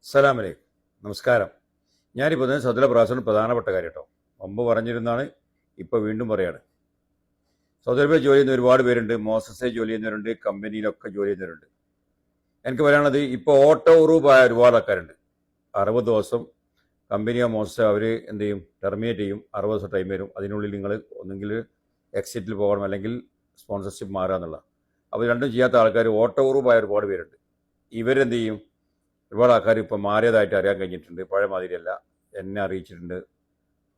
അസ്സലാമു അലൈക്കും. നമസ്കാരം. ഞാനിപ്പോൾ തന്നെ സൗദിയിലെ പ്രവാസികളുടെ പ്രധാനപ്പെട്ട കാര്യം കേട്ടോ. മുമ്പ് പറഞ്ഞിരുന്നാണ്, ഇപ്പോൾ വീണ്ടും പറയാണ്. സൗദി അറേബ്യയിൽ ജോലി ചെയ്യുന്ന ഒരുപാട് പേരുണ്ട്. മോസസിൽ ജോലി ചെയ്യുന്നവരുണ്ട്, കമ്പനിയിലൊക്കെ ജോലി ചെയ്യുന്നവരുണ്ട്. എനിക്ക് പറയാനുള്ളത്, ഇപ്പോൾ ഓട്ടോ ഉറൂബായ ഒരുപാട് ആൾക്കാരുണ്ട്. 60 ദിവസം കമ്പനിയോ മോസസോ അവർ എന്ത് ചെയ്യും, ടെർമിനേറ്റ് ചെയ്യും. 60 ദിവസം ടൈം വരും. അതിനുള്ളിൽ നിങ്ങൾ ഒന്നെങ്കിൽ എക്സിറ്റിൽ പോകണം, അല്ലെങ്കിൽ സ്പോൺസർഷിപ്പ് മാറുക എന്നുള്ള. അപ്പോൾ രണ്ടും ചെയ്യാത്ത ആൾക്കാർ ഓട്ടോ ഉറൂബായ ഒരുപാട് പേരുണ്ട്. ഇവരെന്ത് ചെയ്യും, ഒരുപാട് ആൾക്കാർ ഇപ്പോൾ മാറിയതായിട്ട് അറിയാൻ കഴിഞ്ഞിട്ടുണ്ട്. പഴയ മാതിരിയല്ല, എന്നെ അറിയിച്ചിട്ടുണ്ട്.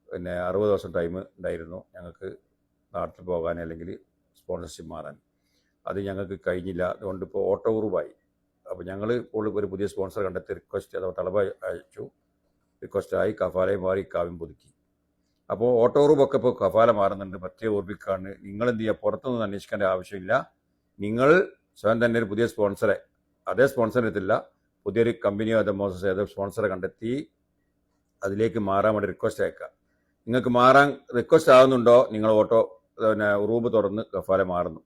പിന്നെ 60 ദിവസം ടൈം ഉണ്ടായിരുന്നു ഞങ്ങൾക്ക് നാട്ടിൽ പോകാൻ, അല്ലെങ്കിൽ സ്പോൺസർഷിപ്പ് മാറാൻ. അത് ഞങ്ങൾക്ക് കഴിഞ്ഞില്ല. അതുകൊണ്ട് ഇപ്പോൾ ഓട്ടോ ഉറൂബായി. അപ്പോൾ ഞങ്ങൾ ഇപ്പോൾ ഒരു പുതിയ സ്പോൺസർ കണ്ടെത്തി റിക്വസ്റ്റ് അഥവാ തലബ അയച്ചു. റിക്വസ്റ്റായി, കഫാലയും മാറി, കാവ്യം പുതുക്കി. അപ്പോൾ ഓട്ടോ ഉറൂബൊക്കെ ഇപ്പോൾ കഫാല മാറുന്നുണ്ട്. പ്രത്യേക ഓർമ്മിക്കാണ്, നിങ്ങളെന്ത് ചെയ്യുക, പുറത്തുനിന്ന് അന്വേഷിക്കേണ്ട ആവശ്യമില്ല. നിങ്ങൾ സ്വയം തന്നെ ഒരു പുതിയ സ്പോൺസറെ, അതേ സ്പോൺസറിനെത്തില്ല, പുതിയൊരു കമ്പനിയോ അതോ മോസസ് ഏതോ സ്പോൺസറെ കണ്ടെത്തി അതിലേക്ക് മാറാൻ വേണ്ടി റിക്വസ്റ്റ് അയക്കുക. നിങ്ങൾക്ക് മാറാൻ റിക്വസ്റ്റ് ആകുന്നുണ്ടോ, നിങ്ങൾ ഓട്ടോ പിന്നെ റൂബ് തുറന്ന് കഫാല മാറുന്നു.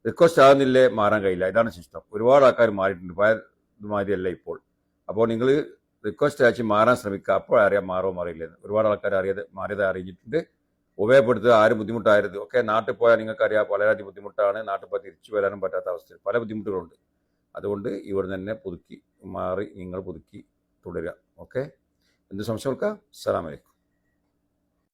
റിക്വസ്റ്റ് ആകുന്നില്ലേ, മാറാൻ കഴിയില്ല. ഇതാണ് സിസ്റ്റം. ഒരുപാട് ആൾക്കാർ മാറിയിട്ടുണ്ട്. പഴയ ഇതുമാതിരിയല്ല ഇപ്പോൾ. അപ്പോൾ നിങ്ങൾ റിക്വസ്റ്റ് അയച്ച് മാറാൻ ശ്രമിക്കുക. അപ്പോൾ അറിയാം മാറോ മാറിയില്ലെന്ന്. ഒരുപാട് ആൾക്കാർ മാറിയത് അറിഞ്ഞിട്ടുണ്ട്. ഉപയോഗപ്പെടുത്തുക. ആരും ബുദ്ധിമുട്ടായിരുന്നു ഒക്കെ നാട്ടിൽ പോയാൽ നിങ്ങൾക്കറിയാം, വളരെയധികം ബുദ്ധിമുട്ടാണ്. നാട്ടിൽ പോയി തിരിച്ചു വരാനും പറ്റാത്ത അവസ്ഥയിൽ പല ബുദ്ധിമുട്ടുകളുണ്ട്. അതുകൊണ്ട് ഇവിടെ തന്നെ പുതുക്കി മാറി നിങ്ങൾ പുതുക്കി തുടരുക. ഓക്കെ, എന്ത് സംശയം കൊടുക്കുക. അസ്സലാമു അലൈക്കും.